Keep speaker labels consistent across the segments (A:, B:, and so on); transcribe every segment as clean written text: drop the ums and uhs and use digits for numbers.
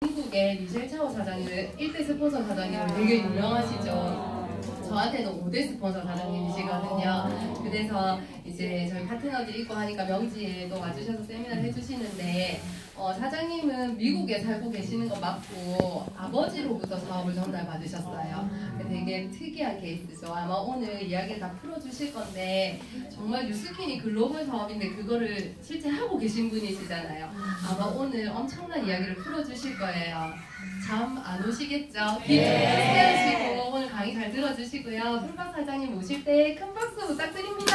A: 중국의 미셸 차오 사장님은 1대 스폰서 사장님은 되게 유명하시죠. 저한테는 5대 스폰서 사장님이시거든요. 그래서 이제 저희 파트너들이 있고 하니까 명지에도 와주셔서 세미나를 해주시는데 사장님은 미국에 살고 계시는 거 맞고 아버지로부터 사업을 전달받으셨어요. 되게 특이한 케이스죠. 아마 오늘 이야기를 다 풀어주실 건데 정말 뉴스킨이 글로벌 사업인데 그거를 실제 하고 계신 분이시잖아요. 아마 오늘 엄청난 이야기를 풀어주실 거예요. 잠 안 오시겠죠? 귀 세우시고 오늘 강의 잘 들어주시고요. 풀박 사장님 오실 때 큰 박수 부탁드립니다.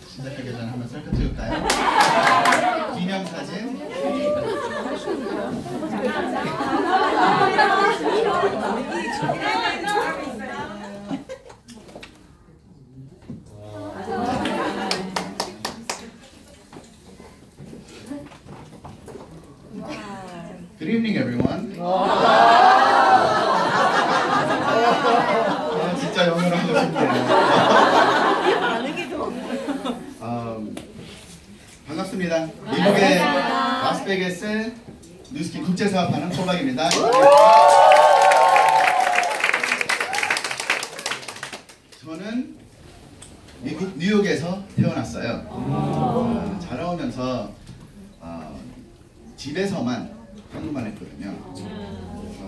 B: 시작하기 전에 한번 셀카 찍을까요? 기념사진. Good evening, everyone. 진짜 영어로 하고 싶네요. 반갑습니다. 미국의 라스베가스 뉴스킨 국제사업하는 포박입니다. 저는 미국 뉴욕에서 태어났어요. 자라오면서 집에서만 한국말 했거든요.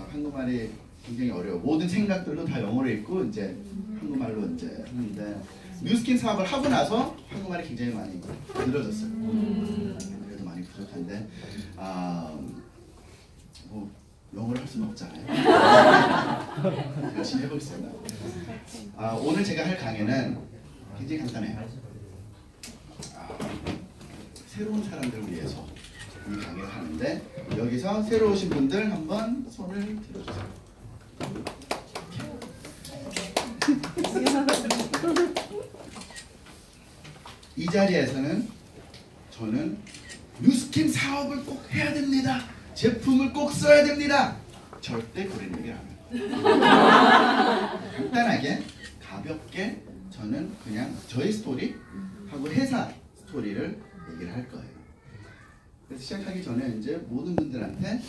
B: 한국말이 굉장히 어려워. 모든 생각들도 다 영어로 있고 이제 한국말로 이제 하는데 뉴스킨 사업을 하고 나서 한국말이 굉장히 많이 늘어졌어요. 그래도 많이 부족한데 뭐 영어를 할 수는 없잖아요. 열심히 해보겠습니다. 오늘 제가 할 강의는 굉장히 간단해요. 새로운 사람들을 위해서 이 강의를 하는데 여기서 새로 오신 분들 한번 손을 들어주세요. 이 자리에서는 저는 뉴스킨 사업을 꼭 해야 됩니다. 제품을 꼭 써야 됩니다. 절대 그런 얘기를 안 해요. 간단하게 가볍게 저는 그냥 저의 스토리 하고 회사 스토리를 얘기를 할 거예요. 그래서 시작하기 전에 이제 모든 분들한테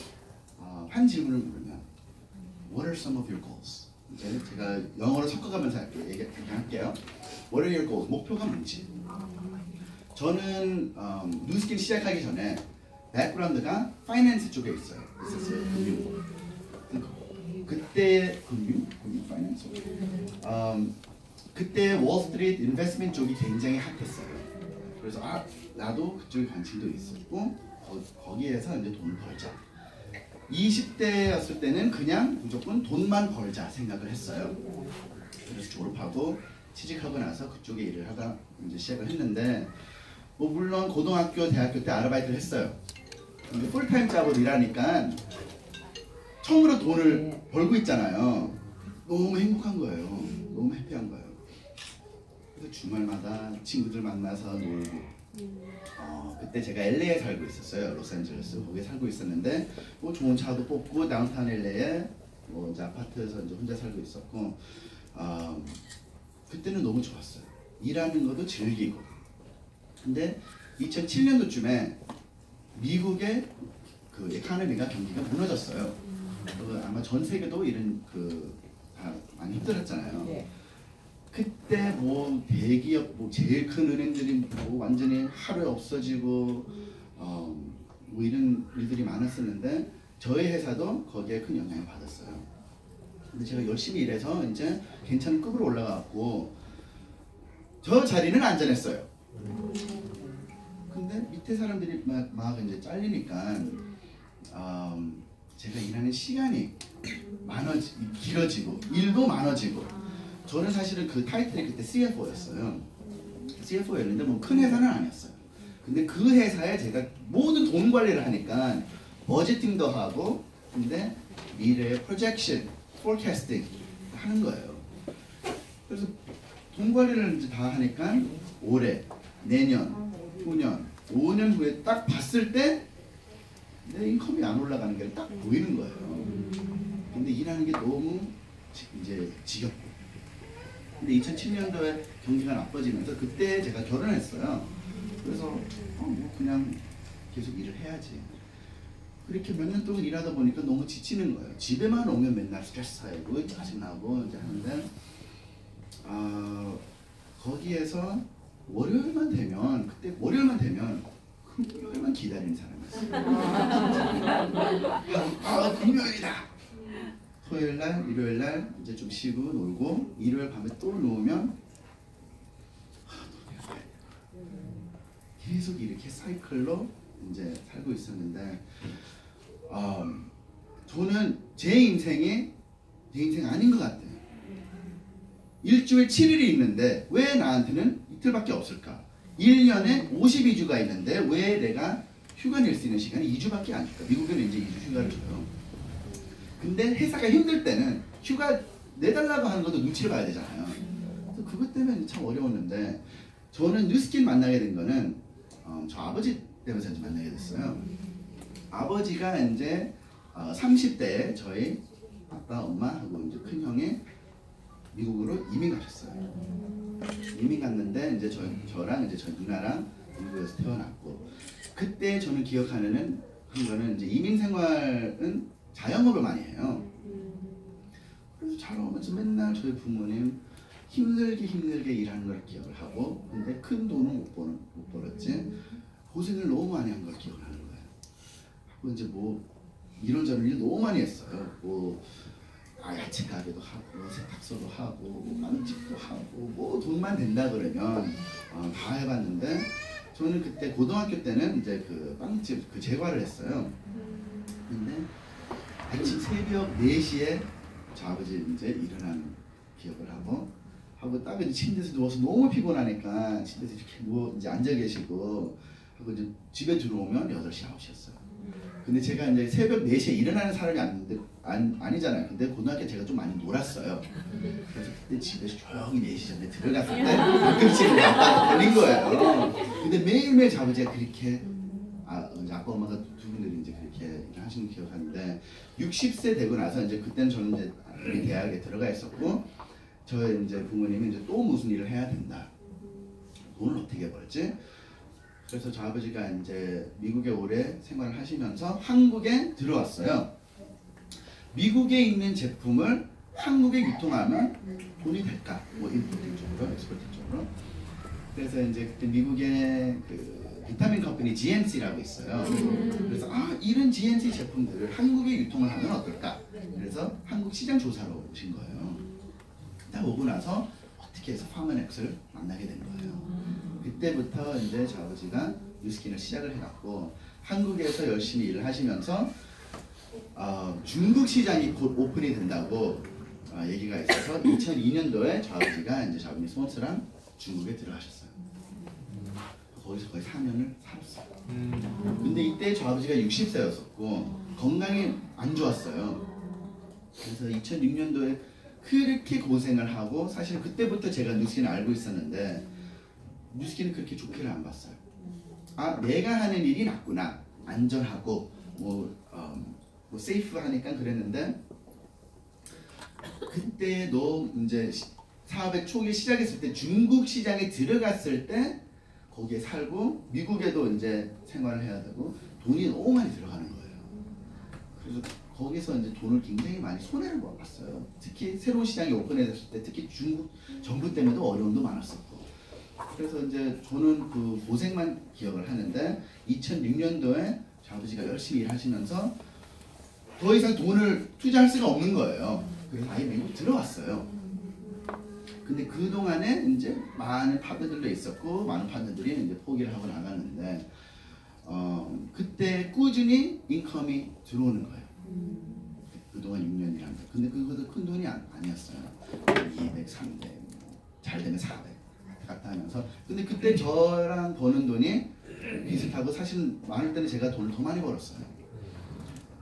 B: 한 질문을 물으면 What are some of your goals? 이제 제가 영어로 섞어가면서 얘기할게요. What are your goals? 목표가 뭔지. 저는 뉴스킨 시작하기 전에 백그라운드가 파이낸스 쪽에 있었어요. 금융. 그때 금융 파이낸스. 그때 월스트리트 인베스트먼트 쪽이 굉장히 핫했어요. 그래서 나도 그쪽에 관심도 있었고 거기에서 이제 돈을 벌자. 20대였을 때는 그냥 무조건 돈만 벌자 생각을 했어요. 그래서 졸업하고 취직하고 나서 그쪽에 일을 하다 이제 시작을 했는데 뭐 물론 고등학교, 대학교 때 아르바이트를 했어요. 근데 풀타임 잡으로 일하니까 처음으로 돈을 벌고 있잖아요. 너무 행복한 거예요. 너무 해피한 거예요. 그래서 주말마다 친구들 만나서 놀고 그때 제가 LA에 살고 있었어요. 로스앤젤레스 거기에 살고 있었는데 뭐 좋은 차도 뽑고 다운타운 LA에 뭐 이제 아파트에서 이제 혼자 살고 있었고 그때는 너무 좋았어요. 일하는 것도 즐기고. 근데 2007년도쯤에 미국의 그 에코노미가 경기가 무너졌어요. 아마 전 세계도 이런 다 많이 힘들었잖아요. 네. 그때 뭐 대기업 뭐 제일 큰 은행들이 뭐 완전히 하루에 없어지고 뭐 이런 일들이 많았었는데 저희 회사도 거기에 큰 영향을 받았어요. 근데 제가 열심히 일해서 이제 괜찮은 급으로 올라갔고 저 자리는 안전했어요. 근데 밑에 사람들이 막 이제 잘리니까 제가 일하는 시간이 길어지고 일도 많아지고 저는 사실은 그 타이틀이 그때 CFO였어요. CFO였는데 뭐 큰 회사는 아니었어요. 근데 그 회사에 제가 모든 돈 관리를 하니까 버제팅도 하고 근데 미래의 프로젝션, 포캐스팅 하는 거예요. 그래서 돈 관리를 이제 다 하니까 올해, 내년, 후년, 5년 후에 딱 봤을 때 내 인컴이 안 올라가는 게 딱 보이는 거예요. 근데 일하는 게 너무 이제 지겹고. 근데 2007년도에 경기가 나빠지면서 그때 제가 결혼했어요. 그래서 뭐 그냥 계속 일을 해야지. 그렇게 몇 년 동안 일하다 보니까 너무 지치는 거예요. 집에만 오면 맨날 스트레스 쌓이고 짜증나고 이제 하는데 거기에서 월요일만 되면 그때 월요일만 되면 금요일만 기다리는 사람이었어요. 금요일이다. 토요일날, 일요일날 이제 좀 쉬고 놀고 일요일 밤에 또 누우면 계속 이렇게 사이클로 이제 살고 있었는데 저는 제 인생이 제 인생 아닌 것 같아요. 일주일 7일이 있는데 왜 나한테는 이틀밖에 없을까? 1년에 52주가 있는데 왜 내가 휴가 낼 수 있는 시간이 2주밖에 안 줄까? 미국에는 이제 2주 휴가를 줘요. 근데 회사가 힘들 때는 휴가 내달라고 하는 것도 눈치를 봐야 되잖아요. 그래서 그것 때문에 참 어려웠는데 저는 뉴스킨 만나게 된 거는 저 아버지 때문에 만나게 됐어요. 아버지가 이제 30대에 저희 아빠, 엄마하고 이제 큰 형이 미국으로 이민 가셨어요. 이민 갔는데 이제 저랑 이제 저희 누나랑 미국에서 태어났고 그때 저는 기억하는 거는 이제 이민 생활은 자영업을 많이 해요. 그래서 자라오면서 맨날 저희 부모님 힘들게 일하는 걸 기억을 하고 근데 큰 돈은 못 벌었지 고생을 너무 많이 한 걸 기억을 하는 거예요. 하고 이제 뭐 이런저런 일 너무 많이 했어요. 뭐 야채 가게도 하고 세탁소도 하고 뭐 빵집도 하고 뭐 돈만 된다 그러면 다 해봤는데 저는 그때 고등학교 때는 이제 그 빵집 그 제과를 했어요. 근데 아침 새벽 4시에 저 아버지 이제 일어나는 기억을 하고 딱 이제 침대에서 누워서 너무 피곤하니까 침대에서 이렇게 이제 앉아 계시고 하고 이제 집에 들어오면 8시 9시였어요. 근데 제가 이제 새벽 4시에 일어나는 사람이 아니잖아요. 근데 고등학교 제가 좀 많이 놀았어요. 그래서 그때 집에서 조용히 4시 전에 들어갔을 때 가끔씩 아빠가 걸린 거예요. 근데 매일매일 저 아버지가 그렇게 이제 아빠 엄마가 두 분들이 이제 그렇게 하시는 기억하는데 60세 되고 나서 이제 그때는 저는 이제 우리 대학에 들어가 있었고 저희 이제 부모님이 이제 또 무슨 일을 해야 된다. 돈을 어떻게 벌지? 그래서 저 아버지가 이제 미국에 오래 생활을 하시면서 한국에 들어왔어요. 미국에 있는 제품을 한국에 유통하면 돈이 될까? 뭐 임포팅 쪽으로, 엑스포팅 쪽으로. 그래서 이제 그때 미국에 그 비타민 컴퍼니 GNC라고 있어요. 그래서 이런 GNC 제품들을 한국에 유통을 하면 어떨까? 그래서 한국 시장 조사로 오신 거예요. 딱 오고 나서 어떻게 해서 파머넥스를 만나게 된 거예요. 그때부터 이제 저 아버지가 뉴스킨을 시작을 해갖고 한국에서 열심히 일을 하시면서 중국 시장이 곧 오픈이 된다고 얘기가 있어서 2002년도에 저 아버지가 이제 저 아버지 스폰서랑 중국에 들어가셨어요. 거기서 거의 4년을 살았어요. 근데 이때 저 아버지가 60세였었고 건강이 안 좋았어요. 그래서 2006년도에 그렇게 고생을 하고 사실 그때부터 제가 뉴스킨을 알고 있었는데 뉴스킨은 그렇게 좋게를 안 봤어요. 내가 하는 일이 낫구나. 안전하고 뭐 세이프하니까 그랬는데 그때도 이제 사업의 초기 시작했을 때 중국 시장에 들어갔을 때 거기에 살고 미국에도 이제 생활을 해야 되고 돈이 너무 많이 들어가는 거예요. 그래서 거기서 이제 돈을 굉장히 많이 손해를 봤어요. 특히 새로운 시장이 오픈했을 때 특히 중국 정부 때문에도 어려움도 많았었고 그래서 이제 저는 그 고생만 기억을 하는데 2006년도에 저 아버지가 열심히 일하시면서 더 이상 돈을 투자할 수가 없는 거예요. 그래서 아예 미국 들어왔어요. 근데 그동안에 이제 많은 파트너들도 있었고 많은 파트너들이 이제 포기를 하고 나갔는데 그때 꾸준히 인컴이 들어오는 거예요. 그동안 6년이란 거. 근데 그것도 큰 돈이 아니었어요. 200, 300, 잘 되면 400 갔다 하면서 근데 그때 저랑 버는 돈이 비슷하고 사실 많을 때는 제가 돈을 더 많이 벌었어요.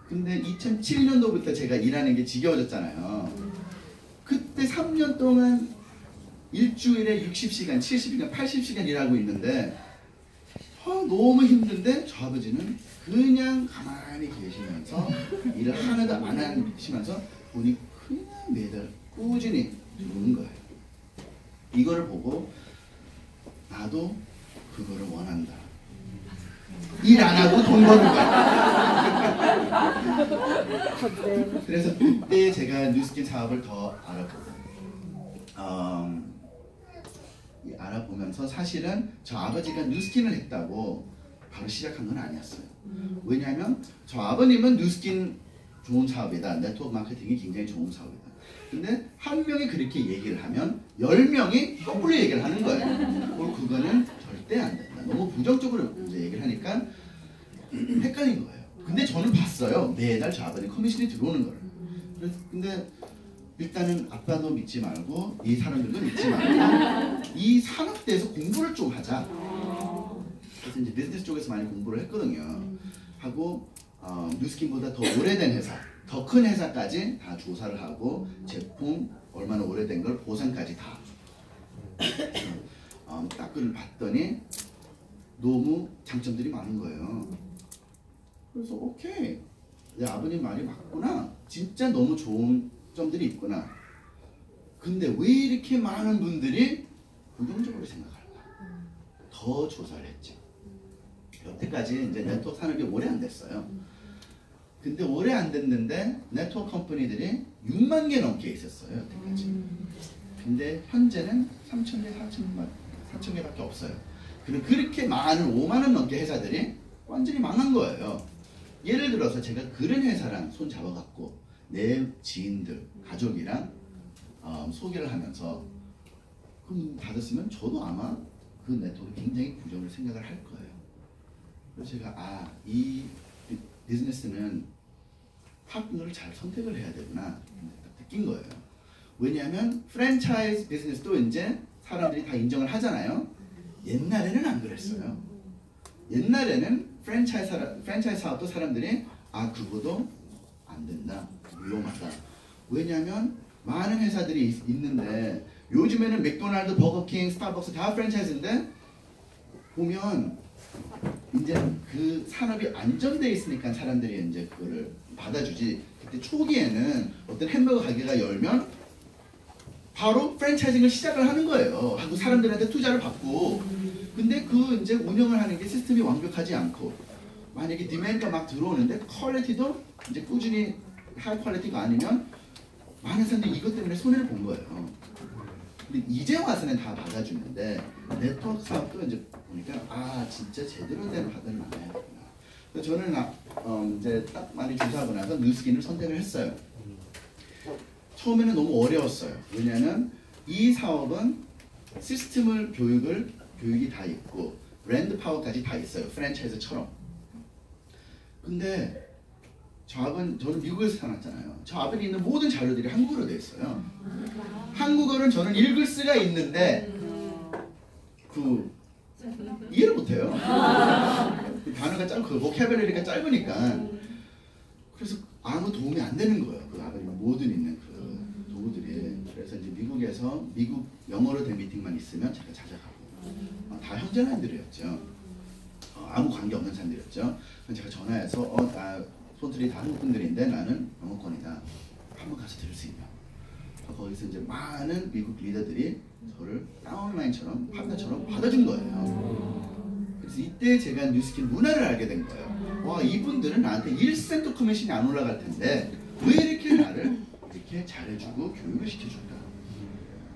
B: 근데 2007년도부터 제가 일하는 게 지겨워졌잖아요. 그때 3년 동안 일주일에 60시간, 70시간, 80시간 일하고 있는데 너무 힘든데 저 아버지는 그냥 가만히 계시면서 일을 하나도 안 하시면서 돈이 그냥 매달 꾸준히 들어오는 거예요. 이거를 보고 나도 그거를 원한다. 일 안 하고 돈 버는 거야. 그래서 그때 제가 뉴스킨 사업을 더 알아보면서 사실은 저 아버지가 뉴스킨을 했다고 바로 시작한 건 아니었어요. 왜냐하면 저 아버님은 뉴스킨 좋은 사업이다. 네트워크 마케팅이 굉장히 좋은 사업이다. 근데 한 명이 그렇게 얘기를 하면 10명이 거꾸로 얘기를 하는 거예요. 그거는 절대 안 된다. 너무 부정적으로 이제 얘기를 하니까 헷갈린 거예요. 근데 저는 봤어요. 매달 저 아버님 커미션이 들어오는 거를. 근데 일단은 아빠도 믿지 말고 이 사람들도 믿지 말고 이 산업대에서 공부를 좀 하자. 그래서 이제 비즈니스 쪽에서 많이 공부를 했거든요. 하고 뉴스킨보다 더 오래된 회사, 더 큰 회사까지 다 조사를 하고 제품 얼마나 오래된 걸 보상까지 다 딱 그걸 봤더니 너무 장점들이 많은 거예요. 그래서 오케이, 내 아버님 말이 맞구나. 진짜 너무 좋은 점들이 있구나. 근데 왜 이렇게 많은 분들이 부정적으로 생각할까? 더 조사를 했죠. 여태까지 이제 네트워크 산업이 오래 안 됐어요. 근데 오래 안 됐는데 네트워크 컴퍼니들이 6만 개 넘게 있었어요. 여태까지. 근데 현재는 3,000개, 4,000개밖에 없어요. 그리고 그렇게 많은 5만 원 넘게 회사들이 완전히 망한 거예요. 예를 들어서 제가 그런 회사랑 손 잡아갖고 내 지인들, 가족이랑 소개를 하면서 그럼 받았으면 저도 아마 그 네트워크 굉장히 부정을 생각을 할 거예요. 그래서 제가 이 비즈니스는 파트너를 잘 선택을 해야 되구나 딱 느낀 거예요. 왜냐하면 프랜차이즈 비즈니스도 이제 사람들이 다 인정을 하잖아요. 옛날에는 안 그랬어요. 옛날에는 프랜차이즈 사업도 사람들이 그거도 안 된다, 위험하다. 왜냐하면 많은 회사들이 있는데 요즘에는 맥도날드, 버거킹, 스타벅스 다 프랜차이즈인데 보면 이제 그 산업이 안정돼 있으니까 사람들이 이제 그거를 받아주지. 그때 초기에는 어떤 햄버거 가게가 열면 바로 프랜차이징을 시작을 하는 거예요. 하고 사람들한테 투자를 받고. 근데 그 이제 운영을 하는 게 시스템이 완벽하지 않고 만약에 디맨드가 막 들어오는데 퀄리티도 이제 꾸준히 하이 퀄리티가 아니면 많은 사람들이 이것 때문에 손해를 본 거예요. 근데 이제 와서는 다 받아주는데 네트워크 사업도 이제 보니까 진짜 제대로 된 파트너를 만나야겠구나. 그래서 저는 이제 딱 많이 조사하고 나서 뉴스킨을 선택을 했어요. 처음에는 너무 어려웠어요. 왜냐하면 이 사업은 시스템을 교육이 다 있고 브랜드 파워까지 다 있어요. 프랜차이즈처럼. 근데 저는 미국에서 살았잖아요. 저 앞에 있는 모든 자료들이 한국어로 되어 있어요. 한국어는 저는 읽을 수가 있는데 이해를 못해요. 그 단어가 짧고 그 보캐블러리가 짧으니까 그래서 아무 도움이 안 되는 거예요. 그 아버님 모든 있는 그 도구들이. 그래서 이제 미국에서 미국 영어로 된 미팅만 있으면 제가 찾아가고 다 형제나들이었죠. 아무 관계 없는 사람들이었죠. 그래서 제가 전화해서 손들이 다 한국 분들인데 나는 영어권이다. 한번 가서 들을 수 있냐. 거기서 이제 많은 미국 리더들이 저를 다운라인처럼 파트너처럼 받아준 거예요. 그래서 이때 제가 뉴스킨 문화를 알게 된 거예요. 이분들은 나한테 1센트 커미션이 안 올라갈 텐데 왜 이렇게 나를 이렇게 잘해주고 교육을 시켜줄까.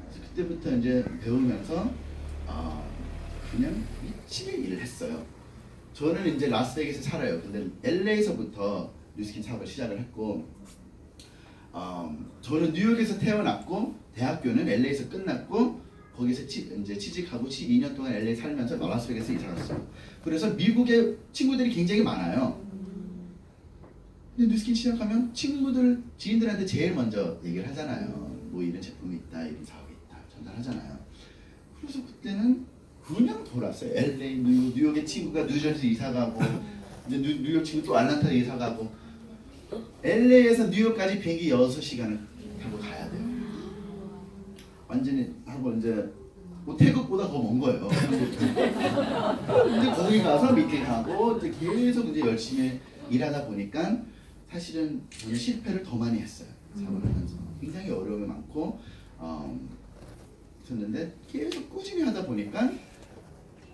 B: 그래서 그때부터 이제 배우면서 그냥 미치게 일을 했어요. 저는 이제 라스베이거스에 살아요. 근데 LA에서부터 뉴스킨 사업을 시작을 했고 저는 뉴욕에서 태어났고 대학교는 LA에서 끝났고 거기서 이제 취직하고 2년 동안 LA 살면서 라스베이거스에 이사 갔어요. 그래서 미국에 친구들이 굉장히 많아요. 근데 뉴스킨 시작하면 지인들한테 제일 먼저 얘기를 하잖아요. 뭐 이런 제품이 있다, 이런 사업이 있다 전달하잖아요. 그래서 그때는 그냥 돌았어요. LA, 뉴욕의 친구가 뉴저지 이사 가고 이제 뉴욕 친구 또 아틀란타 이사 가고 LA에서 뉴욕까지 비행기 6시간을 타고 가야 돼요. 완전히 하고 이제 뭐 태국보다 더 먼 거예요. 근데 거기 가서 미팅하고 이제 계속 이제 열심히 일하다 보니까 사실은 저는 실패를 더 많이 했어요. 사업을 하면서 굉장히 어려움이 많고 있었는데 계속 꾸준히 하다 보니까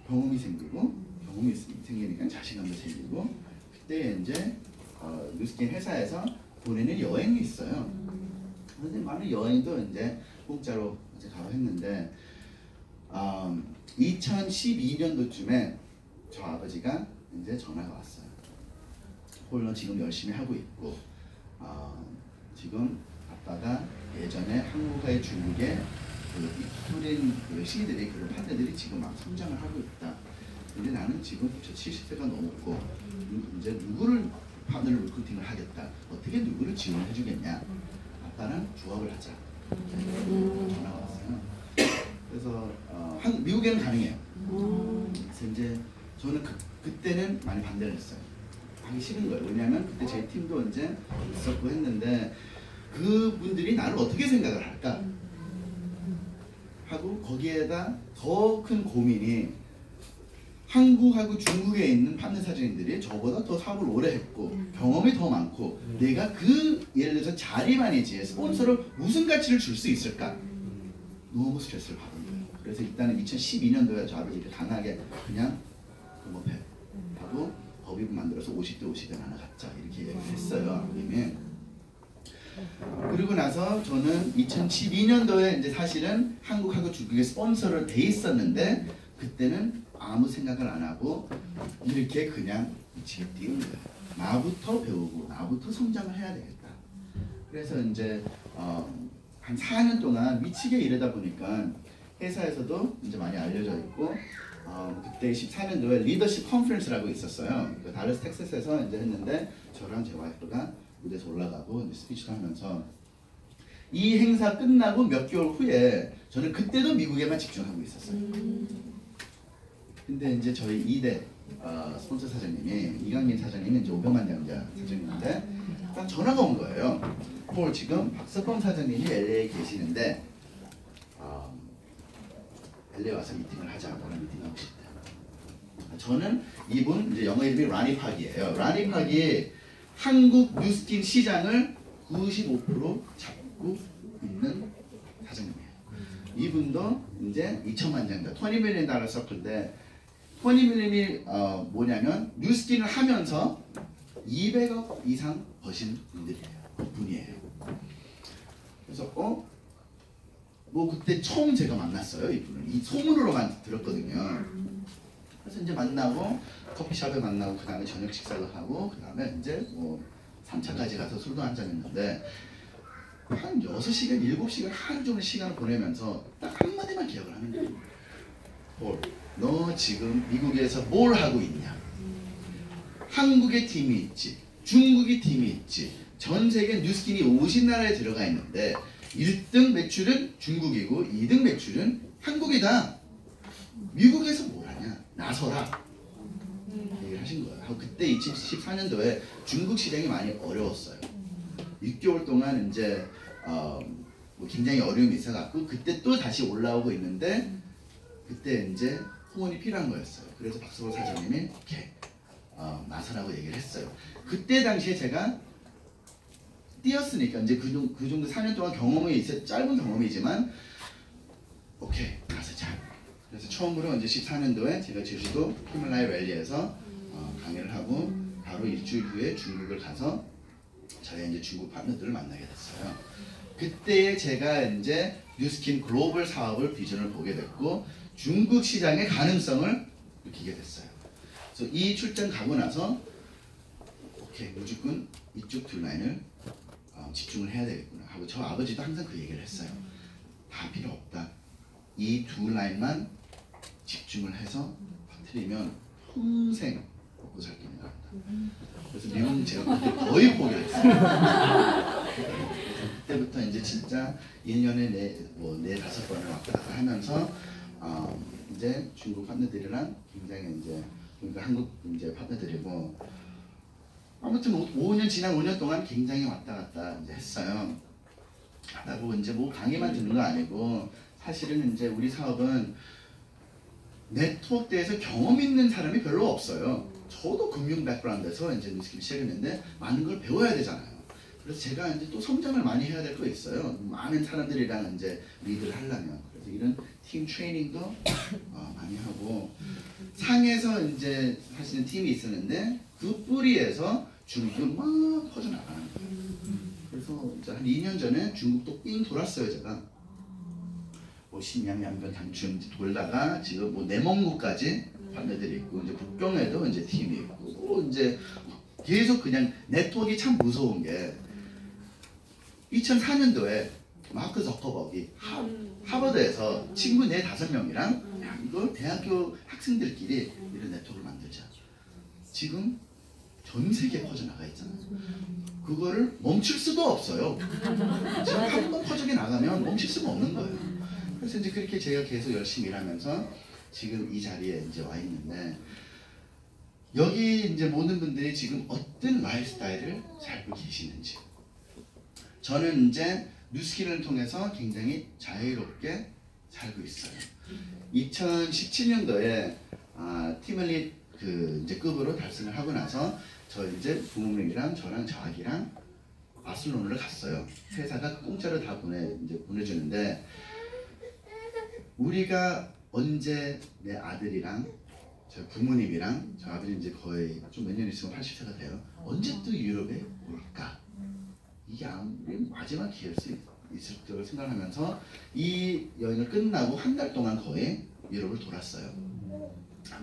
B: 경험이 생기니까 자신감도 생기고 그때 이제 뉴스킨 회사에서 보내는 여행이 있어요. 근데 많은 여행도 이제 공짜로 이제 가고 했는데 2012년도쯤에 저 아버지가 이제 전화가 왔어요. 홀로 지금 열심히 하고 있고 지금 아빠가 예전에 한국과 중국의 그 빅토린 그 시들이 그런 파트들이 지금 막 성장을 하고 있다. 근데 나는 지금 70세가 넘었고 이제 누구를 파트를 리크루팅을 하겠다. 어떻게 누구를 지원해 주겠냐. 아빠랑 조합을 하자. 전화가 왔어요. 그래서 미국에는 가능해요. 그래서 이제 저는 그때는 많이 반대를 했어요. 하기 싫은 거예요. 왜냐하면 그때 제 팀도 이제 있었고 했는데 그분들이 나를 어떻게 생각을 할까 하고 거기에다 더 큰 고민이 한국하고 중국에 있는 파트너 사장님들이 저보다 더 사업을 오래 했고 경험이 더 많고 내가 그 예를 들어서 자리만이지 스폰서로 무슨 가치를 줄 수 있을까 너무 스트레스를 받은 거예요. 그래서 일단은 2012년도에 저 아버지를 강하게 그냥 공업해 하고 법인을 만들어서 50대 50에 나눠 갖자 이렇게 얘기를 했어요. 아버님이. 그리고 나서 저는 2012년도에 이제 사실은 한국하고 중국에 스폰서를 돼 있었는데 그때는 아무 생각을 안 하고 이렇게 그냥 미치게 뛰는 거예요. 나부터 배우고 나부터 성장을 해야 되겠다. 그래서 이제 한 4년 동안 미치게 일하다 보니까 회사에서도 이제 많이 알려져 있고 그때 14년도에 리더십 컨퍼런스라고 있었어요. 그 달러스 텍사스에서 이제 했는데 저랑 제 와이프가 무대에서 올라가고 이제 스피치도 하면서 이 행사 끝나고 몇 개월 후에 저는 그때도 미국에만 집중하고 있었어요. 근데 이제 저희 2대 스폰서 사장님이 이강민 사장님이 이제 500만 장자 사장님인데 딱 전화가 온 거예요. 폴 지금 박석범 사장님이 LA에 계시는데 LA 와서 미팅을 하자. 그런 미팅하고 싶다. 저는 이분 이제 영어 이름이 라니 팍이에요. 라니 팍이 한국 뉴스킨 시장을 95% 잡고 있는 사장님이에요. 이분도 이제 2천만 장자, 20 밀리언 달러 서클인데 20 밀리언이 뭐냐면 뉴스킨을 하면서 200억 이상 버신 분이에요. 그래서 뭐 그때 처음 제가 만났어요. 이분을 이 소문으로만 들었거든요. 그래서 이제 만나고 커피숍에 만나고 그 다음에 저녁 식사도 하고 그 다음에 이제 뭐 3차까지 가서 술도 한잔 했는데 한 6시간, 7시간 하루 종일 시간을 보내면서 딱 한마디만 기억을 하는 거예요. 폴, 너 지금 미국에서 뭘 하고 있냐? 한국에 팀이 있지, 중국에 팀이 있지, 전 세계 뉴스킨이 50나라에 들어가 있는데 1등 매출은 중국이고 2등 매출은 한국이다. 미국에서 뭘 하냐? 나서라. 얘기를 하신 거예요. 그때 2014년도에 중국 시장이 많이 어려웠어요. 6개월 동안 이제 뭐 굉장히 어려움이 있어갖고 그때 또 다시 올라오고 있는데 그때 이제 후원이 필요한 거였어요. 그래서 박수호 사장님이 오케이 나서라고 얘기를 했어요. 그때 당시에 제가 뛰었으니까 이제 그 정도 4년 동안 경험이 있어 짧은 경험이지만 오케이 나서자. 그래서 처음으로 이제 14년도에 제가 제주도 히말라야 랠리에서 강의를 하고 바로 일주일 후에 중국을 가서 저희 이제 중국 파트너들을 만나게 됐어요. 그때 제가 이제 뉴스킨 글로벌 사업을 비전을 보게 됐고 중국 시장의 가능성을 느끼게 됐어요. 그래서 이 출장 가고 나서 오케이 무조건 이쪽 두 라인을 집중을 해야 되겠구나 하고 저 아버지도 항상 그 얘기를 했어요. 다 필요 없다. 이 두 라인만 집중을 해서 터뜨리면 평생 먹고 살기 힘들다. 그래서 미국은 제가 그때 거의 포기를 했어요. 그때부터 이제 진짜 1년에 네 다섯 번을 왔다 갔다 하면서 이제 중국 파트너들이랑 굉장히 이제 그러니까 한국 이제 파트너들이고 아무튼 5년 지난 5년 동안 굉장히 왔다 갔다 이제 했어요. 하다 보고 이제 뭐 강의만 듣는 거 아니고 사실은 이제 우리 사업은 네트워크에서 경험 있는 사람이 별로 없어요. 저도 금융 백그라운드에서 이제 뉴스키를 시작했는데 많은 걸 배워야 되잖아요. 그래서 제가 이제 또 성장을 많이 해야 될 거 있어요. 많은 사람들이랑 이제 리드를 하려면. 그래서 이런 팀 트레이닝도 많이 하고, 상에서 이제 사실은 팀이 있었는데 그 뿌리에서 중국은 막 퍼져나가는 거예요. 그래서 이제 한 2년 전에 중국도 삥 돌았어요, 제가. 뭐 신양, 양변, 당춘 돌다가 지금 뭐 내몽구까지 partner들이 있고, 이제 북경에도 이제 팀이 있고, 뭐 이제 계속 그냥 네트워크가 참 무서운 게 2004년도에 마크 저커버기 하버드에서 친구 4-5명이랑 야, 이거 대학교 학생들끼리 이런 네트워크를 만들자. 지금 전 세계에 퍼져나가 있잖아요. 그거를 멈출 수도 없어요. 지금 한 번 퍼져게 나가면 멈출 수가 없는 거예요. 그래서 이제 그렇게 제가 계속 열심히 일하면서 지금 이 자리에 이제 와 있는데, 여기 이제 모든 분들이 지금 어떤 라이프스타일을 살고 계시는지, 저는 이제 뉴스키를 통해서 굉장히 자유롭게 살고 있어요. 2017년도에 팀을리 그 이제 급으로 달성을 하고 나서 저 이제 부모님이랑 저랑 저 아기랑 바슬로나를 갔어요. 회사가 공짜로 다 보내주는데, 우리가 언제 내 아들이랑 저 부모님이랑 저 아들이 이제 거의 좀 몇 년 있으면 80세가 돼요. 언제 또 유럽에 올까? 이게 아무리 마지막 기회일 수 있을 거라고 생각하면서 이 여행을 끝나고 한 달 동안 거의 유럽을 돌았어요.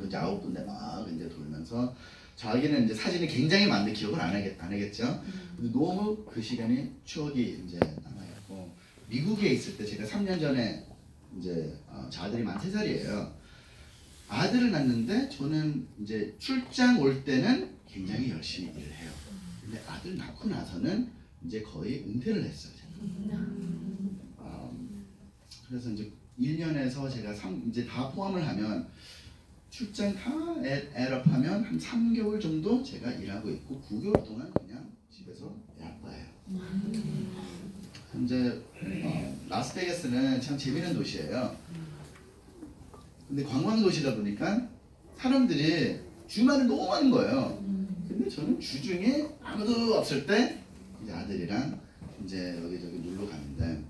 B: 이제 9군데 막 이제 돌면서, 저 아기는 이제 사진이 굉장히 많은데 기억을 안 하겠죠. 근데 너무 그 시간이 추억이 이제 남아있고, 미국에 있을 때 제가 3년 전에 이제 저 아들이 만 3살이에요. 아들을 낳는데 저는 이제 출장 올 때는 굉장히 열심히 일을 해요. 근데 아들 낳고 나서는 이제 거의 은퇴를 했어요, 제가. 그래서 이제 1년에서 제가 이제 다 포함을 하면 출장 다 애럽하면 한 3개월 정도 제가 일하고 있고 9개월 동안 그냥 집에서 애 아빠예요. 이제 라스베가스는 참 재밌는 도시예요. 근데 관광 도시다 보니까 사람들이 주말에 너무 많은 거예요. 근데 저는 주중에 아무도 없을 때 이제 아들이랑 이제 여기저기 놀러 가는데,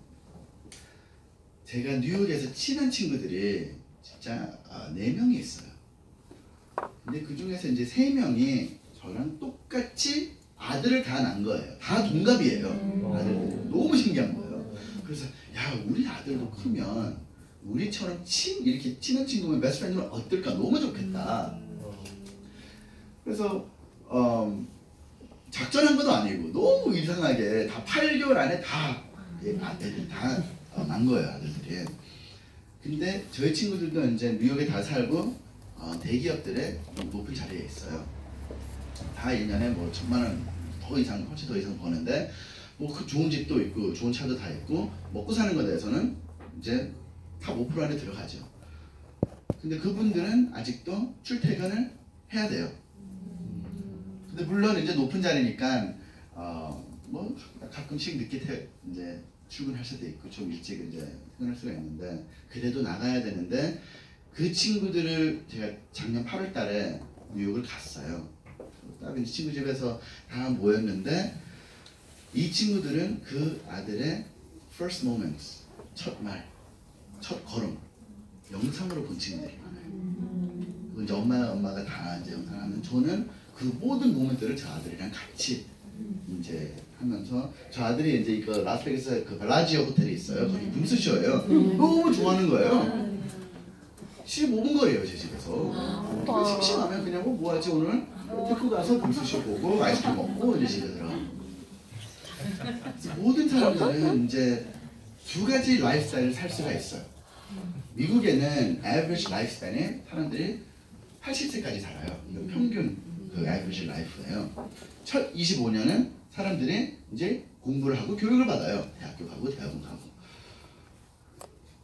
B: 제가 뉴욕에서 친한 친구들이 진짜 4명이 있어요. 근데 그 중에서 이제 3명이 저랑 똑같이 아들을 다 낳은 거예요. 다 동갑이에요. 아들들. 너무 신기한 거예요. 그래서 야, 우리 아들도 크면 우리처럼 이렇게 친한 친구면 베스트 프렌드면 어떨까? 너무 좋겠다. 그래서 작전한 것도 아니고 너무 이상하게 다 8개월 안에 다 애들 다 난 거예요, 아들들이. 근데 저희 친구들도 이제 뉴욕에 다 살고 대기업들의 높은 자리에 있어요. 다 1년에 뭐 1,000만 원 더 이상, 훨씬 더 이상 버는데, 뭐 그 좋은 집도 있고 좋은 차도 다 있고 먹고 사는 것에 대해서는 이제 다 5% 안에 들어가죠. 근데 그분들은 아직도 출퇴근을 해야 돼요. 근데 물론 이제 높은 자리니까 뭐 가끔씩 늦게 이제 출근할 수도 있고 좀 일찍 이제 퇴근할 수가 있는데, 그래도 나가야 되는데, 그 친구들을 제가 작년 8월 달에 뉴욕을 갔어요. 딱 이제 친구 집에서 다 모였는데, 이 친구들은 그 아들의 first moments, 첫 말, 첫 걸음 영상으로 본 친구들이 많아요. 그건 이제 엄마가 다 이제 영상하면, 저는 그 모든 모멘트를 저 아들이랑 같이 이제 하면서, 저 아들이 이제 이거 라스베가스 그 벨라지오 호텔이 있어요. 거기 분수쇼예요. 너무 좋아하는 거예요. 15분 거리예요, 제 집에서. 심심하면 그냥 뭐 하지 오늘? 데리고 가서 분수쇼 보고 아이스크림 먹고 이제 집에 들어가고. 모든 사람들은 이제 2가지 라이프스타일을 살 수가 있어요. 미국에는 average lifespan에 사람들이 80세까지 살아요. 이건 평균 그 average life예요. 첫 25년은 사람들이 이제 공부를 하고 교육을 받아요. 대학교 가고 대학원 가고.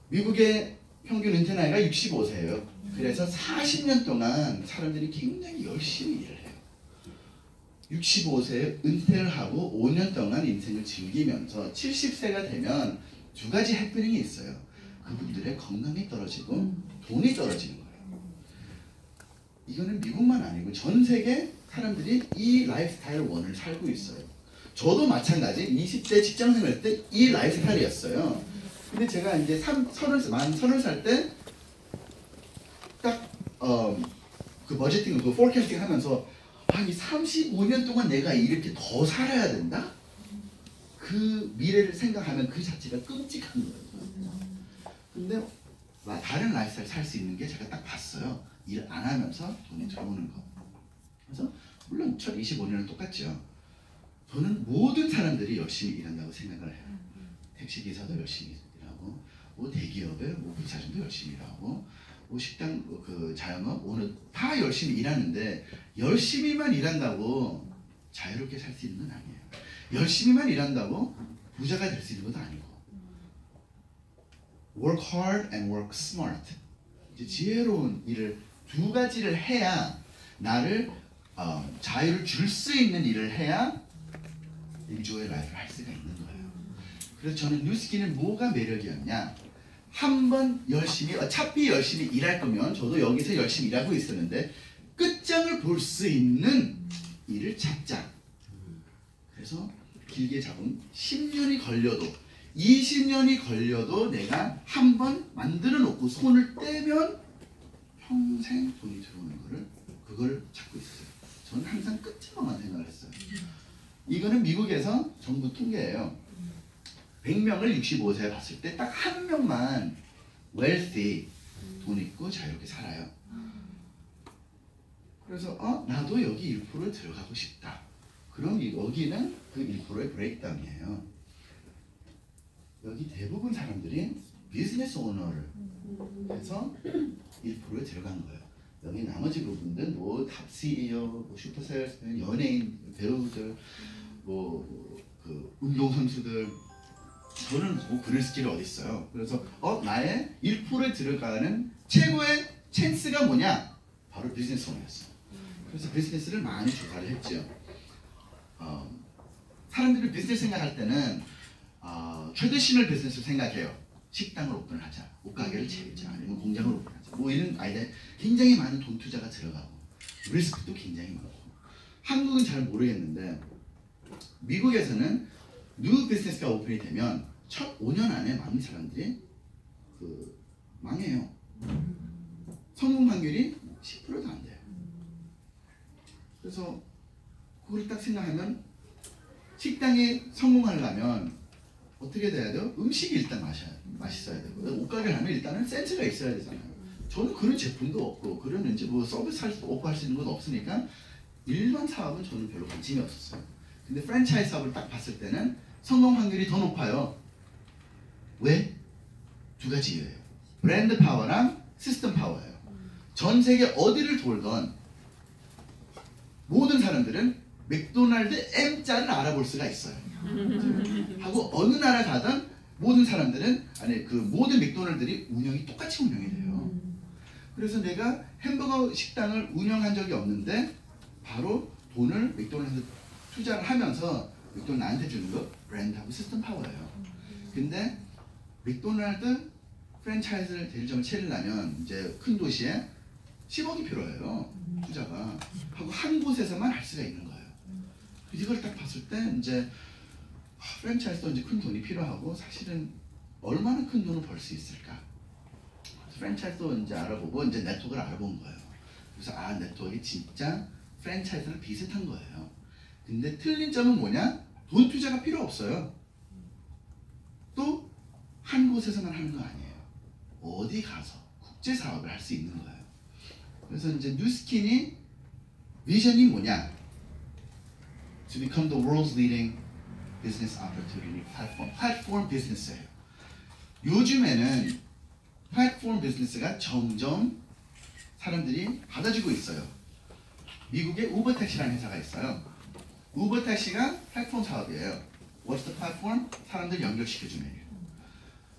B: 미국의 평균 은퇴 나이가 65세예요. 그래서 40년 동안 사람들이 굉장히 열심히 일을 해요. 65세에 은퇴를 하고 5년 동안 인생을 즐기면서 70세가 되면 2가지 해프닝이 있어요. 그분들의 건강이 떨어지고 돈이 떨어지는 거예요. 이거는 미국만 아니고 전 세계 사람들이 이 라이프스타일 원을 살고 있어요. 저도 마찬가지 20대 직장생활 때 이 라이프스타일이었어요. 근데 제가 이제 만 30살 때 딱 그 버제팅, 그 포캐스팅 하면서 아니 35년 동안 내가 이렇게 더 살아야 된다? 그 미래를 생각하면 그 자체가 끔찍한 거예요. 근데 다른 라이프스타일 살 수 있는 게 제가 딱 봤어요. 일 안 하면서 돈이 들어오는 거. 그래서 물론 첫 25년은 똑같죠. 저는 모든 사람들이 열심히 일한다고 생각을 해요. 택시기사도 열심히 일하고, 뭐 대기업의 뭐 부사장도 열심히 일하고, 뭐 식당 그 자영업 오늘 다 열심히 일하는데 열심히만 일한다고 자유롭게 살 수 있는 건 아니에요. 열심히만 일한다고 부자가 될 수 있는 것도 아니고. Work hard and work smart. 이제 지혜로운 일을 두 가지를 해야 나를 자유를 줄 수 있는 일을 해야 인조의 라이프를 할 수가 있는 거예요. 그래서 저는 뉴스킨은 뭐가 매력이었냐? 한번 열심히 어차피 열심히 일할 거면 저도 여기서 열심히 일하고 있었는데 끝장을 볼 수 있는 일을 찾자. 그래서 길게 잡으면 10년이 걸려도 20년이 걸려도 내가 한번 만들어 놓고 손을 떼면 평생 돈이 들어오는 거를 그걸 찾고 있어요. 저는 항상 끝장만 생각을 했어요. 이거는 미국에서 정부 통계예요. 100명을 65세에 봤을 때 딱 한 명만 wealthy, 돈 있고 자유롭게 살아요. 그래서 나도 여기 1%에 들어가고 싶다. 그럼 여기는 그 1%의 브레이크다운이에요. 여기 대부분 사람들이 비즈니스 오너를 해서 1%에 들어간 거예요. 여기 나머지 부분들 뭐 탑 CEO, 뭐 슈퍼셀스맨, 연예인, 배우들, 뭐 그 운동선수들, 저는 뭐 그럴 스킬이 어디 있어요. 그래서 나의 1%에 들어가는 최고의 찬스가 뭐냐? 바로 비즈니스 오너였어. 그래서 비즈니스를 많이 조사를 했죠. 사람들이 비즈니스 생각할 때는 트래디셔널 비즈니스 생각해요. 식당을 오픈을 하자, 옷가게를 차리자, 아니면 공장을 오픈하자. 뭐 이런 아이디어에 굉장히 많은 돈 투자가 들어가고 리스크도 굉장히 많고. 한국은 잘 모르겠는데 미국에서는 뉴 비즈니스가 오픈이 되면 첫 5년 안에 많은 사람들이 망해요. 성공 확률이 10%도 안 돼요. 그래서 그걸 딱 생각하면 식당이 성공하려면 어떻게 돼야 돼요? 음식이 일단 맛있어야 되고 옷가게를 하면 일단은 센스가 있어야 되잖아요. 저는 그런 제품도 없고 그런 이제 뭐 서비스 할 수 없고 할 수 있는 건 없으니까 일반 사업은 저는 별로 관심이 없었어요. 근데 프랜차이즈 사업을 딱 봤을 때는 성공 확률이 더 높아요. 왜? 두 가지 이유예요. 브랜드 파워랑 시스템 파워예요. 전 세계 어디를 돌건 모든 사람들은 맥도날드 M자를 알아볼 수가 있어요. 하고 어느 나라 가든 모든 사람들은 그 모든 맥도날드들이 운영이 똑같이 운영이 돼요. 그래서 내가 햄버거 식당을 운영한 적이 없는데 바로 돈을 맥도날드 투자를 하면서 맥도날드 나한테 주는 거 브랜드하고 시스템 파워예요. 근데 맥도날드 프랜차이즈를 대리점을 차리려면 이제 큰 도시에 10억이 필요해요. 투자가. 하고 한 곳에서만 할 수가 있는 거예요. 이걸 딱 봤을 때 이제 프랜차이즈도 이제 큰 돈이 필요하고 사실은 얼마나 큰 돈을 벌 수 있을까? 프랜차이즈도 이제 알아보고 이제 네트워크를 알아본 거예요. 그래서 네트워크가 진짜 프랜차이즈랑 비슷한 거예요. 근데 틀린 점은 뭐냐? 돈 투자가 필요 없어요. 또 한 곳에서만 하는 거 아니에요. 어디 가서 국제 사업을 할 수 있는 거예요. 그래서 이제 뉴스킨이 비전이 뭐냐? To become the world's leading business opportunity platform. 플랫폼 비즈니스예요. 요즘에는 플랫폼 비즈니스가 점점 사람들이 받아주고 있어요. 미국에 우버택시라는 회사가 있어요. 우버택시가 플랫폼 사업이에요. What's the platform? 사람들 연결시켜주는 거예요.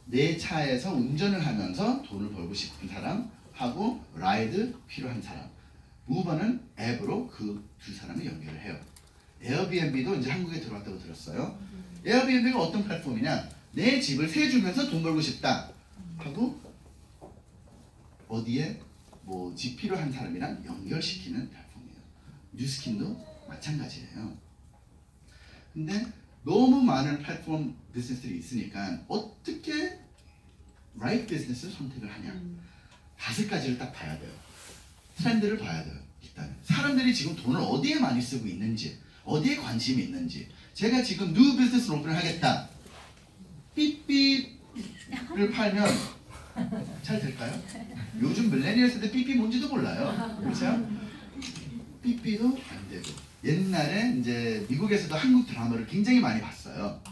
B: 내 차에서 운전을 하면서 돈을 벌고 싶은 사람하고 라이드 필요한 사람. 우버는 앱으로 그 두 사람을 연결을 해요. 에어비앤비도 이제 한국에 들어왔다고 들었어요. 에어비앤비가 어떤 플랫폼이냐? 내 집을 세주면서 돈 벌고 싶다. 하고 어디에 뭐 GP로 한 사람이랑 연결시키는 플랫폼이에요. 뉴스킨도 마찬가지예요. 근데 너무 많은 플랫폼 비즈니스들이 있으니까 어떻게 right 비즈니스를 선택을 하냐. 5가지를 딱 봐야 돼요. 트렌드를 봐야 돼요. 일단 사람들이 지금 돈을 어디에 많이 쓰고 있는지, 어디에 관심이 있는지. 제가 지금 뉴 비즈니스를 오픈을 하겠다. 삐삐를 팔면 잘 될까요? 요즘 밀레니얼 세대 삐삐 뭔지도 몰라요. 그렇죠? 삐삐도 안 되고. 옛날에 이제 미국에서도 한국 드라마를 굉장히 많이 봤어요.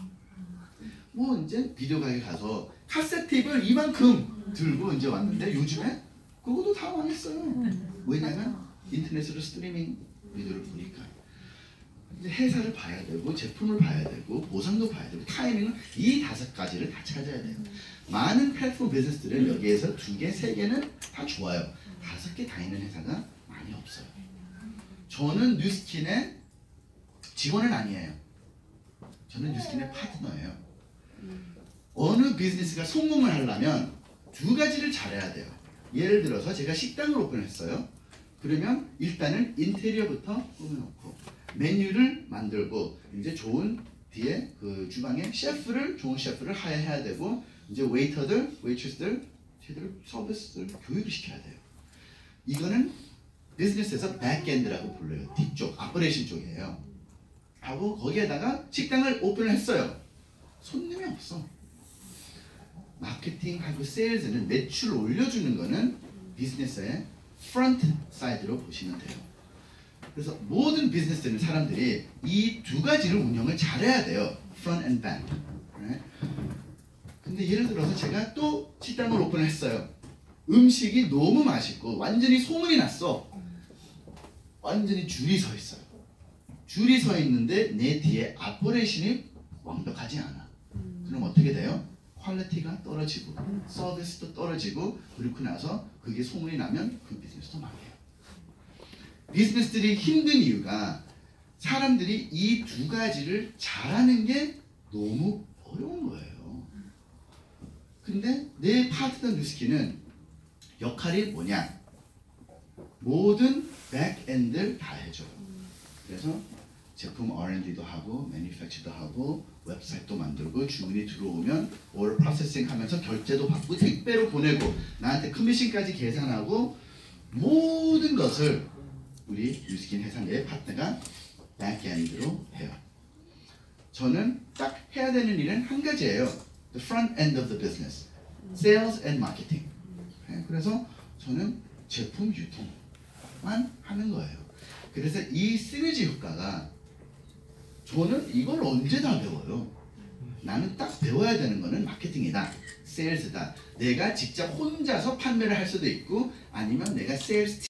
B: 뭐 이제 비디오 가게 가서 카세트 테이프를 이만큼 들고 이제 왔는데 요즘에 그것도 다 망했어요. 왜냐면 인터넷으로 스트리밍 비디오를 보니까. 이제 회사를 봐야 되고 제품을 봐야 되고 보상도 봐야 되고 타이밍은 이 5가지를 다 찾아야 돼요. 많은 플랫폼 비즈니스들은 여기에서 2개, 3개는 다 좋아요. 5개 다 있는 회사가 많이 없어요. 저는 뉴스킨의 직원은 아니에요. 저는 뉴스킨의 파트너예요. 어느 비즈니스가 성공을 하려면 2가지를 잘해야 돼요. 예를 들어서 제가 식당을 오픈했어요. 그러면 일단은 인테리어부터 꾸며놓고 메뉴를 만들고 이제 좋은 뒤에 그 주방에 좋은 셰프를 하야해야 되고 이제 웨이터들, 웨이트레스들, 쟤들 서비스들 교육을 시켜야 돼요. 이거는 비즈니스에서 백엔드라고 불러요. 뒤쪽, 아퍼레이션 쪽이에요. 하고 거기에다가 식당을 오픈을 했어요. 손님이 없어. 마케팅하고 세일즈는 매출을 올려주는 거는 비즈니스의 프런트 사이드로 보시면 돼요. 그래서 모든 비즈니스는 사람들이 이 2가지를 운영을 잘해야 돼요. front and back. 근데 예를 들어서 제가 또 식당을 오픈을 했어요. 음식이 너무 맛있고 완전히 소문이 났어. 완전히 줄이 서 있어요. 줄이 서 있는데 내 뒤에 아퍼레이션이 완벽하지 않아. 그럼 어떻게 돼요? 퀄리티가 떨어지고 서비스도 떨어지고 그렇고 나서 그게 소문이 나면 그 비즈니스도 망해요. 비즈니스들이 힘든 이유가 사람들이 이 2가지를 잘하는 게 너무 어려운 거예요. 근데 내 파트너 뉴스킨은 역할이 뭐냐? 모든 백엔드를 다 해줘요. 그래서 제품 R&D도 하고 매니팩처도 하고 웹사이트도 만들고 주문이 들어오면 오더 프로세싱 하면서 결제도 받고 택배로 보내고 나한테 커미션까지 계산하고 모든 것을 우리 뉴스킨 회사 내 파트너가 백엔드로 해요. 저는 딱 해야 되는 일은 한 가지예요. The front end of the business. Sales and marketing. 그래서 저는 제품 유통만 하는 거예요. 그래서 이 시너지 효과가 저는 이걸 언제 다 배워요. 나는 딱 배워야 되는 거는 마케팅이다. 세일즈다. 내가 직접 혼자서 판매를 할 수도 있고 아니면 내가 세일즈